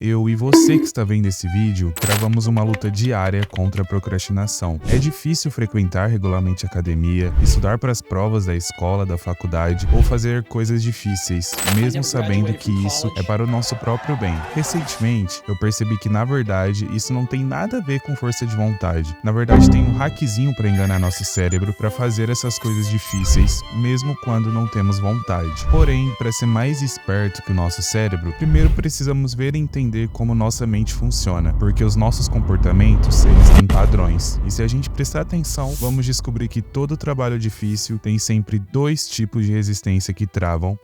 Eu e você que está vendo esse vídeo, travamos uma luta diária contra a procrastinação. É difícil frequentar regularmente a academia, estudar para as provas da escola, da faculdade ou fazer coisas difíceis, mesmo sabendo que isso é para o nosso próprio bem. Recentemente, eu percebi que na verdade isso não tem nada a ver com força de vontade. Na verdade, tem um hackzinho para enganar nosso cérebro para fazer essas coisas difíceis, mesmo quando não temos vontade. Porém, para ser mais esperto que o nosso cérebro, primeiro precisamos ver e entender como nossa mente funciona, porque os nossos comportamentos, eles têm padrões. E se a gente prestar atenção, vamos descobrir que todo trabalho difícil tem sempre dois tipos de resistência que travam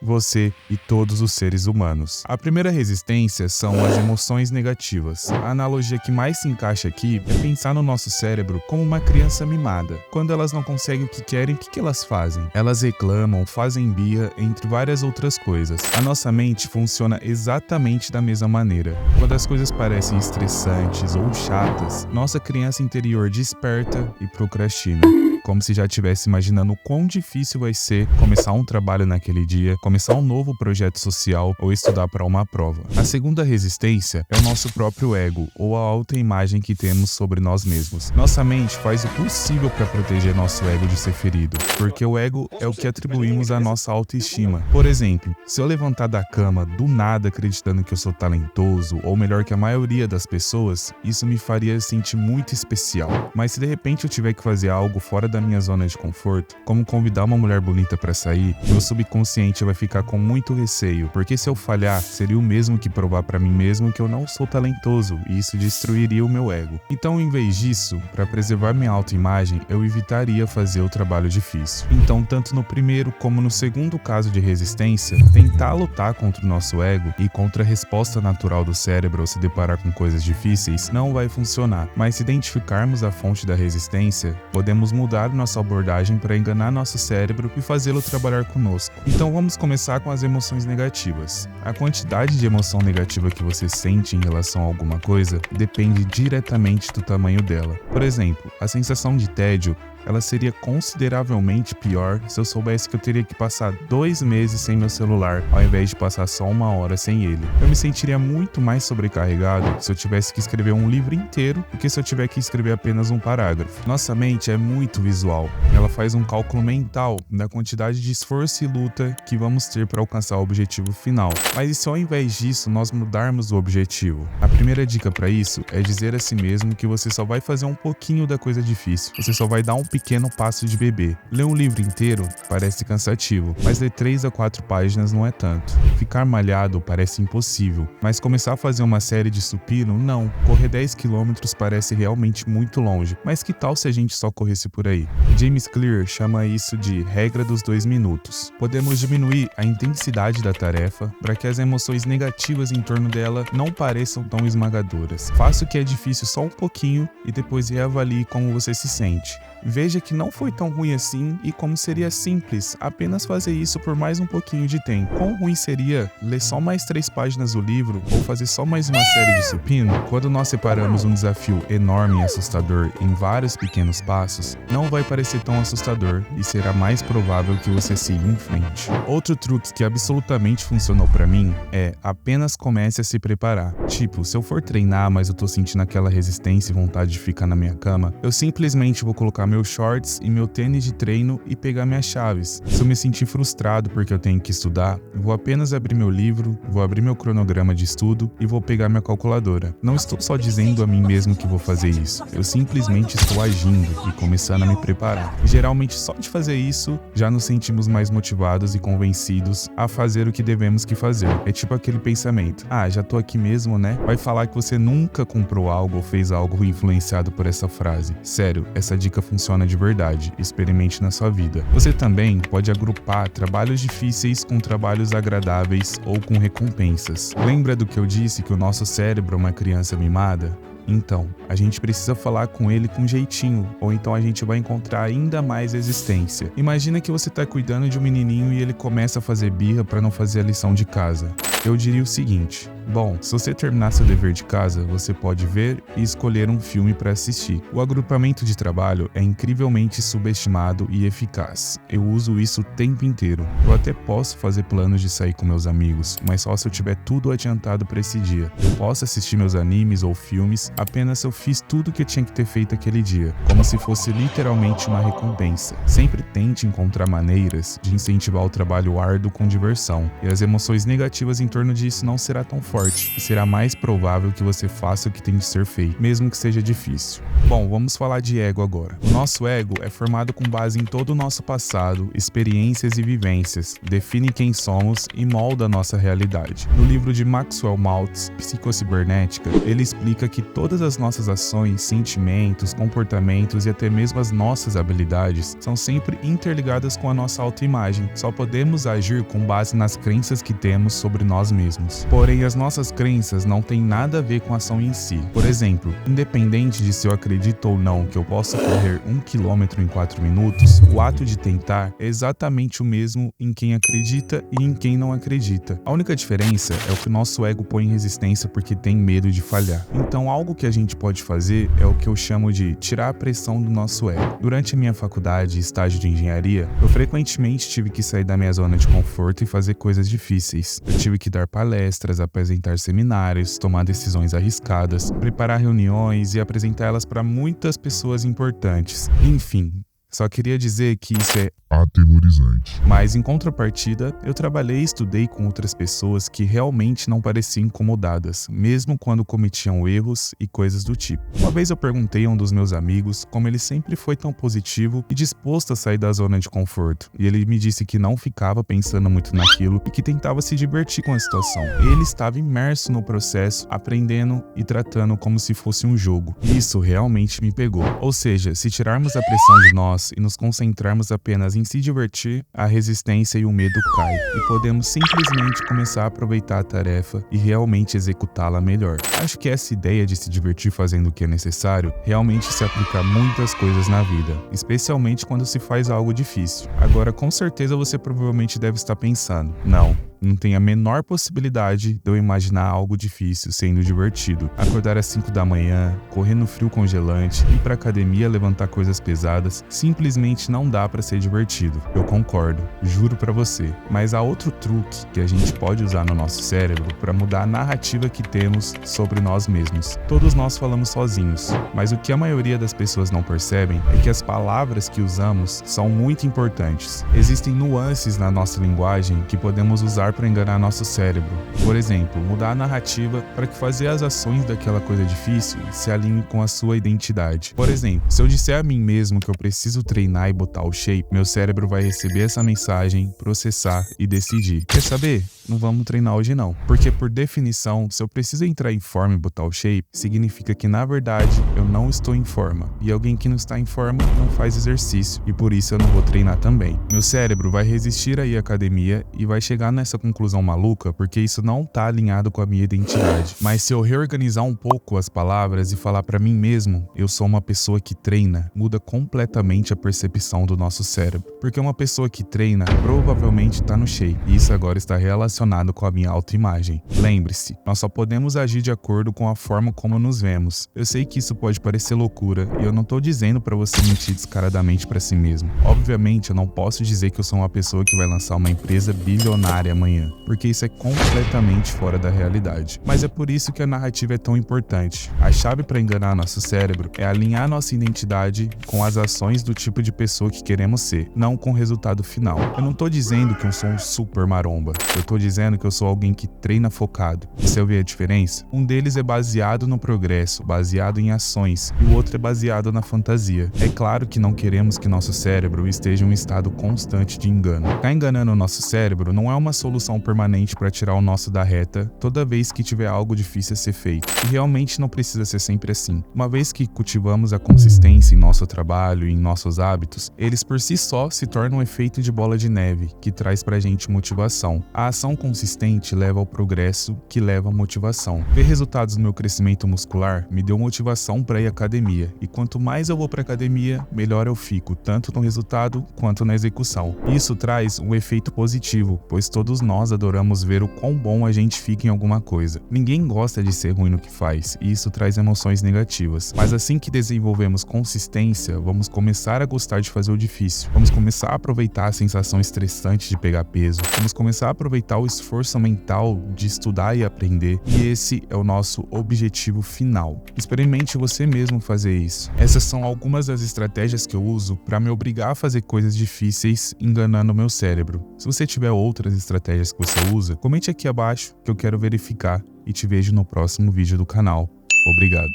você e todos os seres humanos. A primeira resistência são as emoções negativas. A analogia que mais se encaixa aqui é pensar no nosso cérebro como uma criança mimada. Quando elas não conseguem o que querem, o que elas fazem? Elas reclamam, fazem birra, entre várias outras coisas. A nossa mente funciona exatamente da mesma maneira. Quando as coisas parecem estressantes ou chatas, nossa criança interior desperta e procrastina. Como se já estivesse imaginando o quão difícil vai ser começar um trabalho naquele dia, começar um novo projeto social ou estudar para uma prova. A segunda resistência é o nosso próprio ego, ou a autoimagem que temos sobre nós mesmos. Nossa mente faz o possível para proteger nosso ego de ser ferido, porque o ego é o que atribuímos à nossa autoestima. Por exemplo, se eu levantar da cama do nada acreditando que eu sou talentoso, ou melhor que a maioria das pessoas, isso me faria sentir muito especial. Mas se de repente eu tiver que fazer algo fora da minha zona de conforto, como convidar uma mulher bonita para sair, meu subconsciente vai ficar com muito receio, porque se eu falhar, seria o mesmo que provar para mim mesmo que eu não sou talentoso, e isso destruiria o meu ego. Então, em vez disso, para preservar minha autoimagem, eu evitaria fazer o trabalho difícil. Então, tanto no primeiro como no segundo caso de resistência, tentar lutar contra o nosso ego e contra a resposta natural do cérebro ao se deparar com coisas difíceis não vai funcionar, mas se identificarmos a fonte da resistência, podemos mudar nossa abordagem para enganar nosso cérebro e fazê-lo trabalhar conosco. Então vamos começar com as emoções negativas. A quantidade de emoção negativa que você sente em relação a alguma coisa depende diretamente do tamanho dela. Por exemplo, a sensação de tédio, ela seria consideravelmente pior se eu soubesse que eu teria que passar 2 meses sem meu celular, ao invés de passar só 1 hora sem ele. Eu me sentiria muito mais sobrecarregado se eu tivesse que escrever um livro inteiro do que se eu tiver que escrever apenas um parágrafo. Nossa mente é muito visual. Ela faz um cálculo mental da quantidade de esforço e luta que vamos ter para alcançar o objetivo final. Mas e se ao invés disso nós mudarmos o objetivo? A primeira dica para isso é dizer a si mesmo que você só vai fazer um pouquinho da coisa difícil. Você só vai dar um pequeno passo de bebê. Ler um livro inteiro parece cansativo, mas ler 3 a 4 páginas não é tanto. Ficar malhado parece impossível, mas começar a fazer uma série de supino, não. Correr 10 km parece realmente muito longe, mas que tal se a gente só corresse por aí? James Clear chama isso de regra dos 2 minutos. Podemos diminuir a intensidade da tarefa para que as emoções negativas em torno dela não pareçam tão esmagadoras. Faça o que é difícil só um pouquinho e depois reavalie como você se sente. Veja que não foi tão ruim assim e como seria simples apenas fazer isso por mais um pouquinho de tempo. Quão ruim seria ler só mais 3 páginas do livro ou fazer só mais uma série de supino? Quando nós separamos um desafio enorme e assustador em vários pequenos passos, não vai parecer tão assustador e será mais provável que você siga em frente. Outro truque que absolutamente funcionou pra mim é apenas comece a se preparar. Tipo, se eu for treinar, mas eu tô sentindo aquela resistência e vontade de ficar na minha cama, eu simplesmente vou colocar meus shorts e meu tênis de treino e pegar minhas chaves. Se eu me sentir frustrado porque eu tenho que estudar, eu vou apenas abrir meu livro, vou abrir meu cronograma de estudo e vou pegar minha calculadora. Não estou só dizendo a mim mesmo que vou fazer isso, eu simplesmente estou agindo e começando a me preparar. E geralmente só de fazer isso, já nos sentimos mais motivados e convencidos a fazer o que devemos que fazer. É tipo aquele pensamento, já tô aqui mesmo, né? Vai falar que você nunca comprou algo ou fez algo influenciado por essa frase. Sério, essa dica funciona de verdade, experimente na sua vida. Você também pode agrupar trabalhos difíceis com trabalhos agradáveis ou com recompensas. Lembra do que eu disse que o nosso cérebro é uma criança mimada? Então, a gente precisa falar com ele com jeitinho, ou então a gente vai encontrar ainda mais resistência. Imagina que você tá cuidando de um menininho e ele começa a fazer birra para não fazer a lição de casa. Eu diria o seguinte: bom, se você terminar seu dever de casa, você pode ver e escolher um filme para assistir. O agrupamento de trabalho é incrivelmente subestimado e eficaz. Eu uso isso o tempo inteiro. Eu até posso fazer planos de sair com meus amigos, mas só se eu tiver tudo adiantado para esse dia. Eu posso assistir meus animes ou filmes apenas se eu fiz tudo que eu tinha que ter feito aquele dia, como se fosse literalmente uma recompensa. Sempre tente encontrar maneiras de incentivar o trabalho árduo com diversão, e as emoções negativas em torno disso não será tão forte, e será mais provável que você faça o que tem de ser feito, mesmo que seja difícil. Bom, vamos falar de ego agora. O nosso ego é formado com base em todo o nosso passado, experiências e vivências, define quem somos e molda a nossa realidade. No livro de Maxwell Maltz, Psicocibernética, ele explica que todas as nossas ações, sentimentos, comportamentos e até mesmo as nossas habilidades são sempre interligadas com a nossa autoimagem. Só podemos agir com base nas crenças que temos sobre nós mesmos. Porém, as nossas crenças não têm nada a ver com a ação em si. Por exemplo, independente de se eu acredito ou não que eu possa correr 1 km em 4 minutos, o ato de tentar é exatamente o mesmo em quem acredita e em quem não acredita. A única diferença é o que o nosso ego põe em resistência porque tem medo de falhar. Então, algo que a gente pode fazer é o que eu chamo de tirar a pressão do nosso ego. Durante a minha faculdade e estágio de engenharia, eu frequentemente tive que sair da minha zona de conforto e fazer coisas difíceis. Eu tive que dar palestras, apresentar seminários, tomar decisões arriscadas, preparar reuniões e apresentá-las para muitas pessoas importantes. Enfim, só queria dizer que isso é aterrorizante. Mas em contrapartida, eu trabalhei e estudei com outras pessoas que realmente não pareciam incomodadas, mesmo quando cometiam erros e coisas do tipo. Uma vez eu perguntei a um dos meus amigos como ele sempre foi tão positivo e disposto a sair da zona de conforto, e ele me disse que não ficava pensando muito naquilo e que tentava se divertir com a situação. Ele estava imerso no processo, aprendendo e tratando como se fosse um jogo. E isso realmente me pegou. Ou seja, se tirarmos a pressão de nós e nos concentrarmos apenas em se divertir, a resistência e o medo caem, e podemos simplesmente começar a aproveitar a tarefa e realmente executá-la melhor. Acho que essa ideia de se divertir fazendo o que é necessário realmente se aplica a muitas coisas na vida, especialmente quando se faz algo difícil. Agora, com certeza você provavelmente deve estar pensando: não tem a menor possibilidade de eu imaginar algo difícil sendo divertido. Acordar às 5 da manhã, correr no frio congelante, ir pra academia levantar coisas pesadas, simplesmente não dá pra ser divertido. Eu concordo, juro pra você. Mas há outro truque que a gente pode usar no nosso cérebro pra mudar a narrativa que temos sobre nós mesmos. Todos nós falamos sozinhos, mas o que a maioria das pessoas não percebem é que as palavras que usamos são muito importantes. Existem nuances na nossa linguagem que podemos usar para enganar nosso cérebro. Por exemplo, mudar a narrativa para que fazer as ações daquela coisa difícil se alinhe com a sua identidade. Por exemplo, se eu disser a mim mesmo que eu preciso treinar e botar o shape, meu cérebro vai receber essa mensagem, processar e decidir: quer saber? Não vamos treinar hoje não. Porque por definição, se eu preciso entrar em forma e botar o shape, significa que na verdade eu não estou em forma. E alguém que não está em forma não faz exercício, e por isso eu não vou treinar também. Meu cérebro vai resistir a ir à academia e vai chegar nessa conclusão maluca porque isso não tá alinhado com a minha identidade. Mas se eu reorganizar um pouco as palavras e falar pra mim mesmo: eu sou uma pessoa que treina, muda completamente a percepção do nosso cérebro. Porque uma pessoa que treina provavelmente tá no shape, e isso agora está relacionado com a minha autoimagem. Lembre-se, nós só podemos agir de acordo com a forma como nos vemos. Eu sei que isso pode parecer loucura, e eu não tô dizendo pra você mentir descaradamente pra si mesmo. Obviamente, eu não posso dizer que eu sou uma pessoa que vai lançar uma empresa bilionária amanhã, porque isso é completamente fora da realidade. Mas é por isso que a narrativa é tão importante. A chave para enganar nosso cérebro é alinhar nossa identidade com as ações do tipo de pessoa que queremos ser, não com o resultado final. Eu não tô dizendo que eu sou um super maromba, eu tô dizendo que eu sou alguém que treina focado. E você vê a diferença? Um deles é baseado no progresso, baseado em ações, e o outro é baseado na fantasia. É claro que não queremos que nosso cérebro esteja em um estado constante de engano. Ficar enganando o nosso cérebro não é uma solução permanente para tirar o nosso da reta toda vez que tiver algo difícil a ser feito. E realmente não precisa ser sempre assim. Uma vez que cultivamos a consistência em nosso trabalho e em nossos hábitos, eles por si só se tornam um efeito de bola de neve que traz pra gente motivação. A ação consistente leva ao progresso, que leva à motivação. Ver resultados no meu crescimento muscular me deu motivação para ir à academia, e quanto mais eu vou para academia, melhor eu fico, tanto no resultado quanto na execução. Isso traz um efeito positivo, pois todos nós adoramos ver o quão bom a gente fica em alguma coisa. Ninguém gosta de ser ruim no que faz, e isso traz emoções negativas. Mas assim que desenvolvemos consistência, vamos começar a gostar de fazer o difícil. Vamos começar a aproveitar a sensação estressante de pegar peso. Vamos começar a aproveitar o esforço mental de estudar e aprender. E esse é o nosso objetivo final. Experimente você mesmo fazer isso. Essas são algumas das estratégias que eu uso para me obrigar a fazer coisas difíceis enganando o meu cérebro. Se você tiver outras estratégias que você usa, comente aqui abaixo que eu quero verificar e te vejo no próximo vídeo do canal. Obrigado.